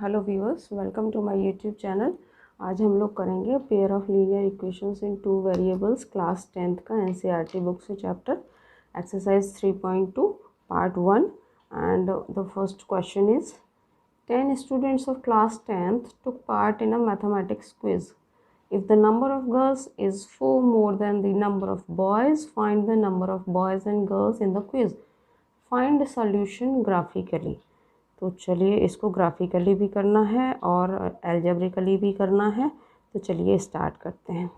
Hello viewers, welcome to my YouTube channel. आज हम लोग करेंगे pair of linear equations in two variables class 10th का NCERT book से chapter exercise 3.2 part 1 and the first question is 10 students of class 10th took part in a mathematics quiz. If the number of girls is 4 more than the number of boys, find the number of boys and girls in the quiz. Find the solution graphically. तो चलिए इसको graphically भी करना है और algebraically भी करना है। तो चलिए स्टार्ट करते हैं,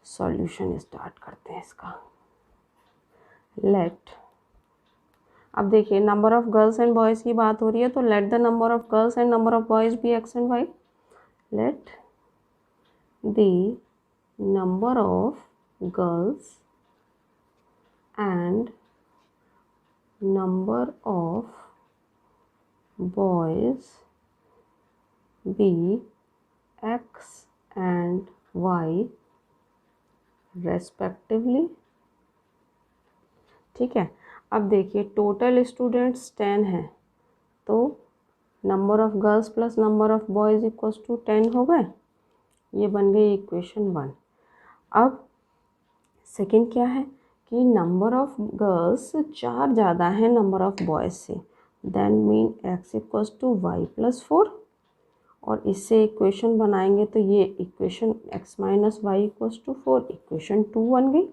सॉल्यूशन स्टार्ट करते हैं इसका। लेट, अब देखिए number of girls and boys की बात हो रही है, तो let the number of girls and number of boys be X and Y. Let the number of girls and number of boys be x and y respectively। ठीक है, अब देखिए टोटल स्टूडेंट्स 10 हैं, तो number of girls plus number of boys equals to 10 हो गए। ये बन गई इक्वेशन 1। अब सेकंड क्या है कि नंबर ऑफ़ गर्ल्स 4 ज़्यादा है नंबर ऑफ़ बॉयज़ से, then mean x equals to Y plus 4, और इससे इक्वेशन बनाएंगे तो ये equation x minus Y equals to 4 equation 2 बन गई,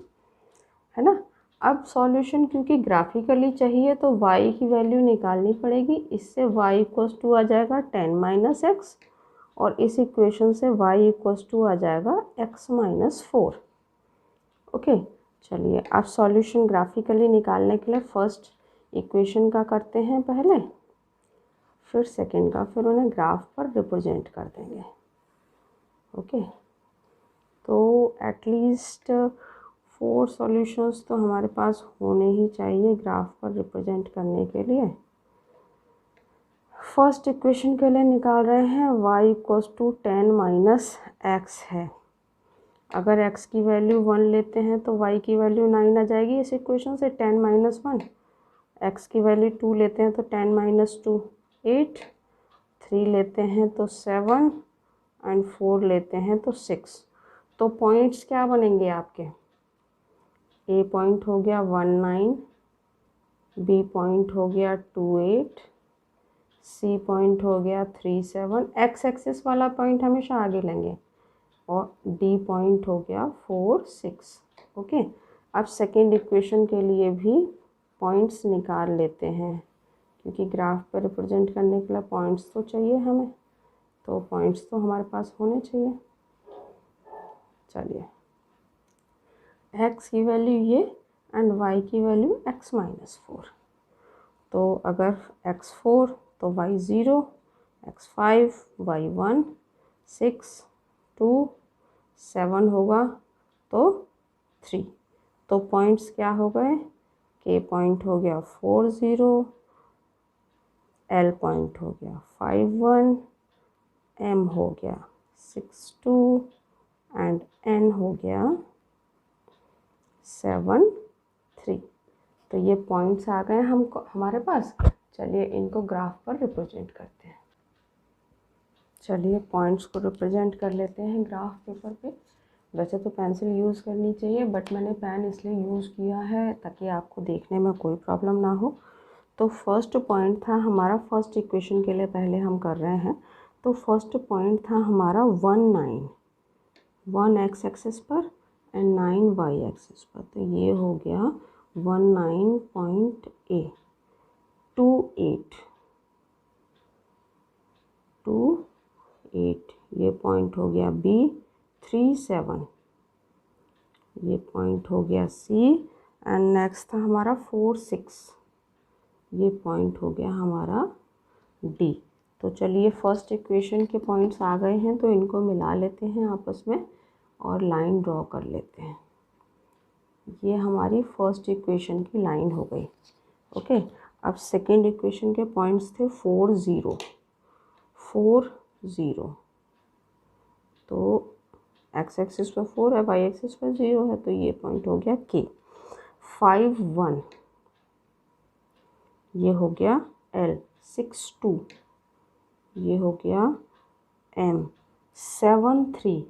है ना। अब सॉल्यूशन क्योंकि ग्राफिकली चाहिए तो y की वैल्यू निकालनी पड़ेगी। इससे y इक्वल्स टू आ जाएगा 10 माइनस एक्स, और इस इक्वेशन से y इक्वल्स टू आ जाएगा x माइनस 4। ओके, चलिए अब सॉल्यूशन ग्राफिकली निकालने के लिए फर्स्ट इक्वेशन का करते हैं पहले, फिर सेकंड का, फिर उन्हें ग्राफ पर रिप्रेजेंट कर देंगे। ओके, तो एटलीस्ट 4 सॉल्यूशंस तो हमारे पास होने ही चाहिए ग्राफ पर रिप्रेजेंट करने के लिए। फर्स्ट इक्वेशन के लिए निकाल रहे हैं y equals to 10 minus X है। अगर x की वैल्यू 1 लेते हैं तो y की वैल्यू 9 आ जाएगी इस इक्वेशन से, 10 माइनस 1। x की वैल्यू 2 लेते हैं तो 10 माइनस 2 8, 3 लेते हैं तो 7 एंड 4 लेते हैं तो 6। तो पॉइंट्स क्या बनेंगे आपके, a पॉइंट हो गया 1 9, b पॉइंट हो गया 2 8, c पॉइंट हो गया 3 7, x एक्सिस वाला पॉइंट हमेशा आगे लेंगे, और d पॉइंट हो गया 4 6। ओके, अब सेकेंड इक्वेशन के लिए भी पॉइंट्स निकाल लेते हैं, क्योंकि ग्राफ पर रिप्रेजेंट करने के लिए पॉइंट्स तो चाहिए हमें, तो पॉइंट्स तो हमारे पास होने चाहिए। चलिए x की वैल्यू ये एंड y की वैल्यू x माइनस 4। तो अगर x 4 तो y 0, x 5 y 1, 6 2 7 होगा तो 3। तो पॉइंट्स क्या हो गए, k पॉइंट हो गया 4 0, L पॉइंट हो गया 5 1, M हो गया 6 2 एंड N हो गया 7 3। तो ये पॉइंट्स आ गए हमको हमारे पास। चलिए इनको ग्राफ पर रिप्रेजेंट करते हैं। चलिए पॉइंट्स को रिप्रेजेंट कर लेते हैं ग्राफ पेपर पे। वैसे तो पेंसिल यूज़ करनी चाहिए, बट मैंने पेन इसलिए यूज़ किया है ताकि आपको देखने में कोई प्रॉब्लम ना हो। तो फर्स्ट पॉइंट था हमारा, फर्स्ट इक्वेशन के लिए पहले हम कर रहे हैं, तो फर्स्ट पॉइंट था हमारा 1 9, 1 एक्स एक्सिस पर एंड 9 वाई एक्सिस पर। तो ये हो गया 1 9 पॉइंट ए, 2 8 2 8, ये पॉइंट हो गया बी 3 7, ये पॉइंट हो गया सी, एंड नेक्स्ट था हमारा 4 6, ये पॉइंट हो गया हमारा डी। तो चलिए फर्स्ट इक्वेशन के पॉइंट्स आ गए हैं, तो इनको मिला लेते हैं आपस में और लाइन ड्रॉ कर लेते हैं। ये हमारी फर्स्ट इक्वेशन की लाइन हो गई। ओके, अब सेकेंड इक्वेशन के पॉइंट्स थे 4 0 4 0, तो एक्स एक्सिस पर 4 है, वाई एक्सिस पर 0 है, तो ये पॉइंट हो गया के। 5 1, ये हो गया L। 6 2, ये हो गया M, 7 3,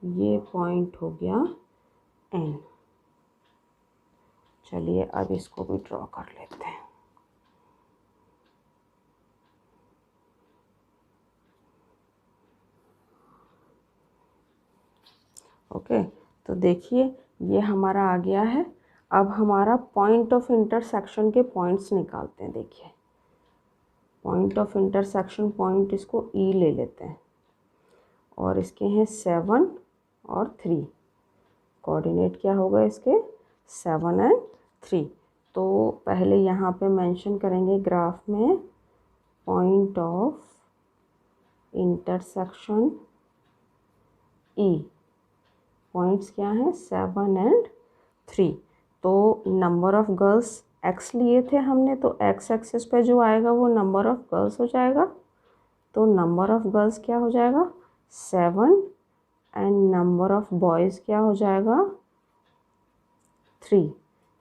ये पॉइंट हो गया N। चलिए अब इसको भी ड्रॉ कर लेते हैं। ओके, तो देखिए ये हमारा आ गया है। अब हमारा पॉइंट ऑफ इंटरसेक्शन के पॉइंट्स निकालते हैं। देखिए पॉइंट ऑफ इंटरसेक्शन पॉइंट, इसको E ले लेते हैं और इसके हैं 7 और 3। कोऑर्डिनेट क्या होगा इसके? 7 एंड 3। तो पहले यहाँ पे मेंशन करेंगे ग्राफ में point of intersection E। Points क्या हैं? 7 एंड 3। तो नंबर ऑफ़ गर्ल्स x लिए थे हमने, तो x एक्सिस पे जो आएगा वो नंबर ऑफ़ गर्ल्स हो जाएगा। तो नंबर ऑफ़ गर्ल्स क्या हो जाएगा? 7 एंड नंबर ऑफ़ बॉयज़ क्या हो जाएगा? 3।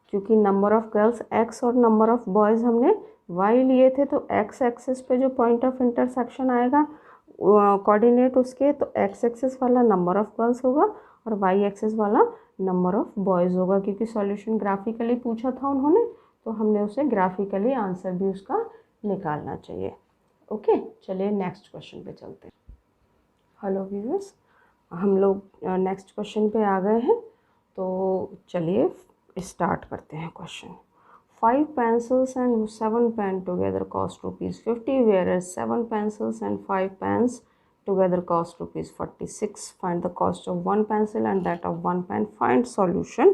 क्योंकि नंबर ऑफ़ गर्ल्स x और नंबर ऑफ़ बॉयज़ हमने y लिए थे, तो x एक्सिस पे जो पॉइंट ऑफ इंटरसेक्शन आएगा कोऑर्डिनेट उसके, तो x एक्सिस वाला नंबर ऑफ़ गर्ल्स होगा और y एक्सिस वाला नंबर ऑफ़ बॉयज़ होगा। क्योंकि सॉल्यूशन ग्राफिकली पूछा था उन्होंने, तो हमने उसे ग्राफिकली आंसर भी उसका निकालना चाहिए। ओके, चलिए नेक्स्ट क्वेश्चन पे चलते हैं। हेलो व्यूअर्स, हम लोग नेक्स्ट क्वेश्चन पे आ गए हैं, तो चलिए स्टार्ट करते हैं question. 5 pencils and 7 pen together cost ₹50, whereas 7 pencils and 5 pens together cost ₹46. Find the cost of one pencil and that of one pen. Find solution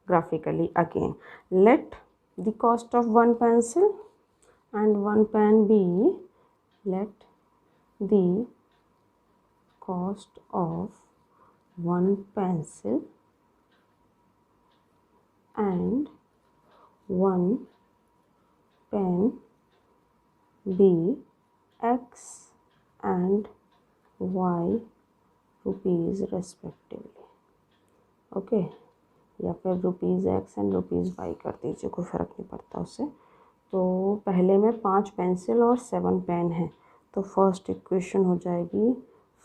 graphically again. Let the cost of one pencil and one pen be, let the cost of one pencil and one pen be x and y rupees respectively। Okay, या फिर ₹x and ₹y कर दीजिए, कोई फ़र्क नहीं पड़ता उससे। तो पहले में 5 पेंसिल और 7 पेन है, तो फर्स्ट इक्वेशन हो जाएगी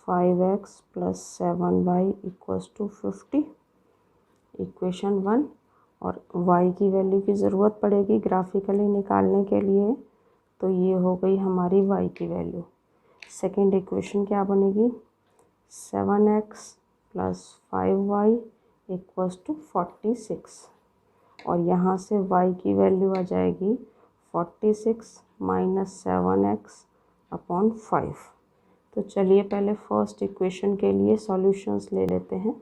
5x + 7y = 50, इक्वेशन 1। और y की वैल्यू की ज़रूरत पड़ेगी ग्राफिकली निकालने के लिए, तो ये हो गई हमारी y की वैल्यू। सेकंड इक्वेशन क्या बनेगी? 7x + 5y = 46, और यहाँ से y की वैल्यू आ जाएगी 46 - 7x/5। तो चलिए पहले फर्स्ट इक्वेशन के लिए सॉल्यूशंस ले लेते हैं।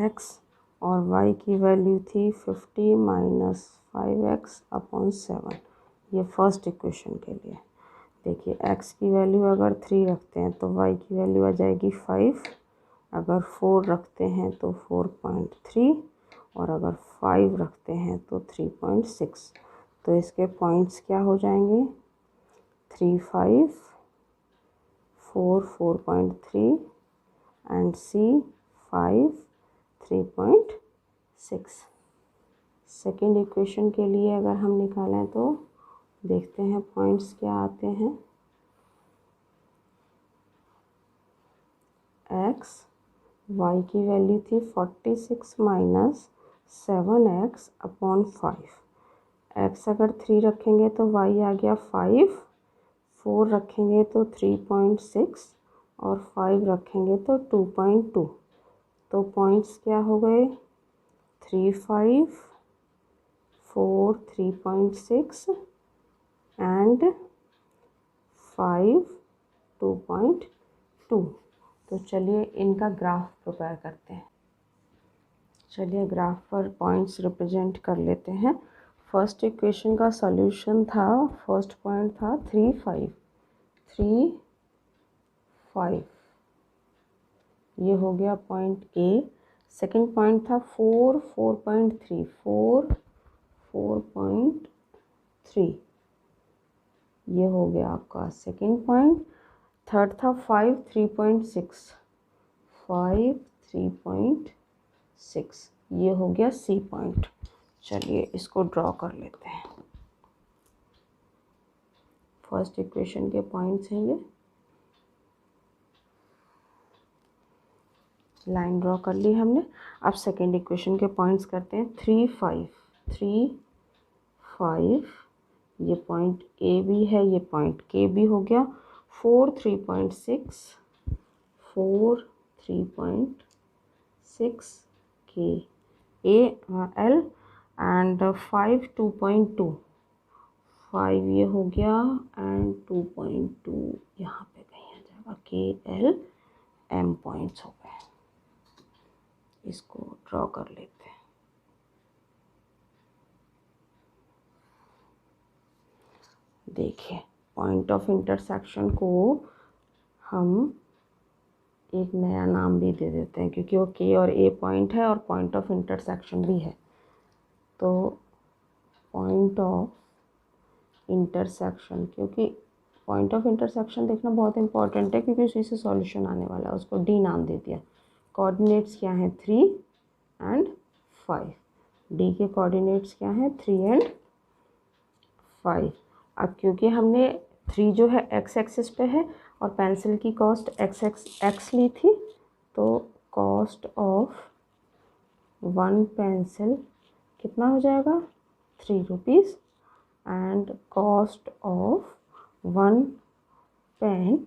x और y की वैल्यू थी 50 - 5x/7, ये फर्स्ट इक्वेशन के लिए। देखिए x की वैल्यू अगर 3 रखते हैं तो y की वैल्यू आ जाएगी 5, अगर 4 रखते हैं तो 4.3, और अगर 5 रखते हैं तो 3.6। तो इसके पॉइंट्स क्या हो जाएंगे? 3 5, 4 4.3 एंड C 5 3.6। सेकेंड इक्वेशन के लिए अगर हम निकालें तो देखते हैं पॉइंट्स क्या आते हैं। x, y की वैल्यू थी 46 - 7x/5। x अगर 3 रखेंगे तो y आ गया 5, 4 रखेंगे तो 3.6 और 5 रखेंगे तो 2.2। तो पॉइंट्स क्या हो गए? 3 5, 4 3.6 एंड 5 2.2। तो चलिए इनका ग्राफ प्रिपेयर करते हैं। चलिए ग्राफ पर पॉइंट्स रिप्रेजेंट कर लेते हैं। फर्स्ट इक्वेशन का सॉल्यूशन था, फर्स्ट पॉइंट था 3 5, 3 5, ये हो गया पॉइंट ए। सेकंड पॉइंट था 4 4.3, 4 4.3, ये हो गया आपका सेकंड पॉइंट। थर्ड था 5 3.6, 5 3.6, ये हो गया सी पॉइंट। चलिए इसको ड्रॉ कर लेते हैं। फर्स्ट इक्वेशन के पॉइंट्स हैं ये, लाइन ड्रॉ कर ली हमने। अब सेकेंड इक्वेशन के पॉइंट्स करते हैं। 3, 5, ये पॉइंट ए बी है, ये पॉइंट के बी हो गया। 4, 3.6, 4, 3.6 के ए एल, एंड 5, 2.2, 5 ये हो गया, एंड 2.2 यहाँ पे कहीं आ जाएगा, के एल एम पॉइंट्स हो गए। इसको ड्रॉ कर लेते हैं। देखिए पॉइंट ऑफ इंटरसेक्शन को हम एक नया नाम भी दे देते हैं, क्योंकि वो के और ए पॉइंट है और पॉइंट ऑफ इंटरसेक्शन भी है। तो पॉइंट ऑफ इंटरसेक्शन, क्योंकि पॉइंट ऑफ इंटरसेक्शन देखना बहुत इंपॉर्टेंट है, क्योंकि उसी से सॉल्यूशन आने वाला है। उसको डी नाम दे दिया। कोऑर्डिनेट्स क्या हैं, 3 एंड 5। डी के कोऑर्डिनेट्स क्या हैं, 3 एंड 5। अब क्योंकि हमने 3 जो है एक्स एक्सिस पे है और पेंसिल की कॉस्ट एक्स ली थी, तो कॉस्ट ऑफ 1 पेंसिल कितना हो जाएगा, 3 rupees, and cost of 1 pen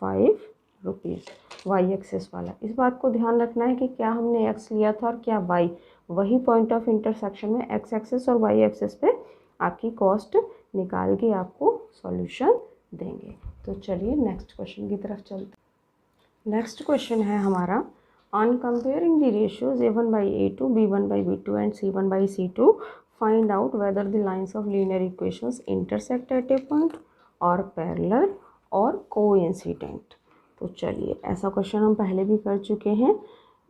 5 rupees. Y axis वाला, इस बात को ध्यान रखना है कि क्या हमने एक्स लिया था और क्या वाई। वही पॉइंट ऑफ इंटरसेक्शन में एक्स एक्सिस और वाई एक्सिस पे आपकी कॉस्ट निकाल के आपको सॉल्यूशन देंगे। तो चलिए नेक्स्ट क्वेश्चन की तरफ चलते हैं। नेक्स्ट क्वेश्चन है हमारा, on comparing the ratios a1/a2, b1/b2 and c1/c2, find out whether the lines of linear equations intersect at A point और पैरेलल और कोइंसिडेंट। तो चलिए, ऐसा क्वेश्चन हम पहले भी कर चुके हैं।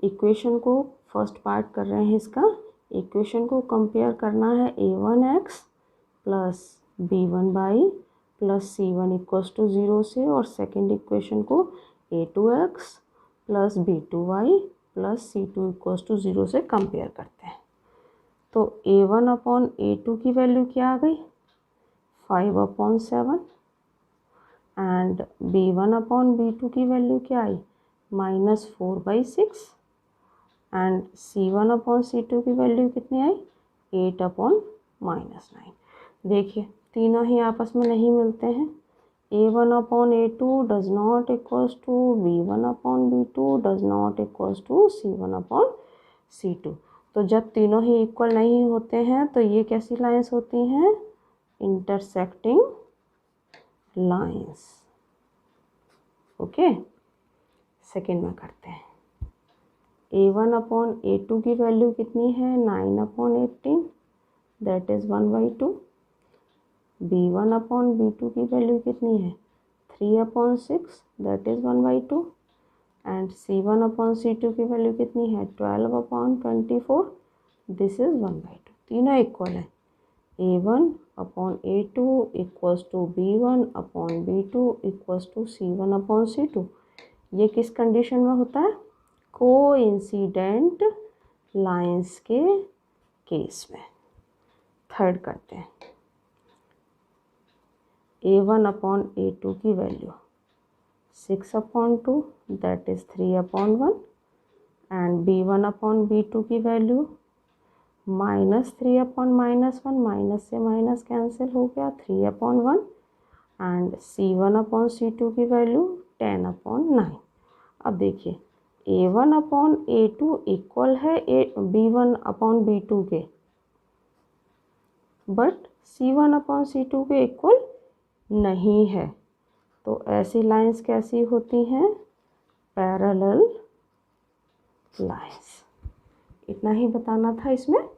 इक्वेशन को फर्स्ट पार्ट कर रहे हैं इसका। इक्वेशन को कंपेयर करना है a1x plus b1y plus c1 equals to 0 से, और सेकेंड इक्वेशन को a2x plus b2y plus c2 equals to 0 से कंपेयर करते हैं। तो a1/a2 की वैल्यू क्या आ गई, 5/7, एंड b1/b2 की वैल्यू क्या आई, -4/6, एंड c1/c2 की वैल्यू कितनी आई, 8/-9। देखिए तीनों ही आपस में नहीं मिलते हैं। a1/a2 does not equals to b1/b2 does not equals to c1/c2। तो जब तीनों ही इक्वल नहीं होते हैं तो ये कैसी लाइंस होती हैं, इंटरसेक्टिंग लाइंस। ओके, सेकेंड में करते हैं। a1/a2 की वैल्यू कितनी है, 9/18, दैट इज़ 1/2। b1/b2 की वैल्यू कितनी है, 3/6, दैट इज़ 1/2। एंड c1/c2 की वैल्यू कितनी है, 12/24, दिस इज़ 1/2। तीनों इक्वल है। a1/a2 equals to b1/b2 equals to c1/c2। ये किस कंडीशन में होता है, कोइंसिडेंट लाइंस के केस में। थर्ड करते हैं। a1/a2 की value 6/2, that is 3/1, and b1/b2 की वैल्यू -3/-1, माइनस से माइनस कैंसिल हो गया, 3/1, एंड c1/c2 की वैल्यू 10/9। अब देखिए a1/a2 इक्वल है b1/b2 के, बट c1/c2 के इक्वल नहीं है। तो ऐसी लाइंस कैसी होती हैं, पैरेलल लाइंस। इतना ही बताना था इसमें।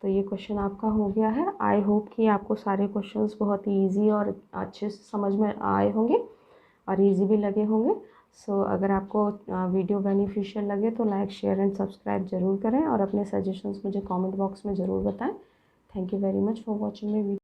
तो ये क्वेश्चन आपका हो गया है। आई होप कि आपको सारे क्वेश्चंस बहुत ही ईजी और अच्छे से समझ में आए होंगे और इजी भी लगे होंगे। सो अगर आपको वीडियो बेनिफिशियल लगे तो लाइक, शेयर एंड सब्सक्राइब ज़रूर करें और अपने सजेशंस मुझे कमेंट बॉक्स में ज़रूर बताएं। Thank you very much for watching my video.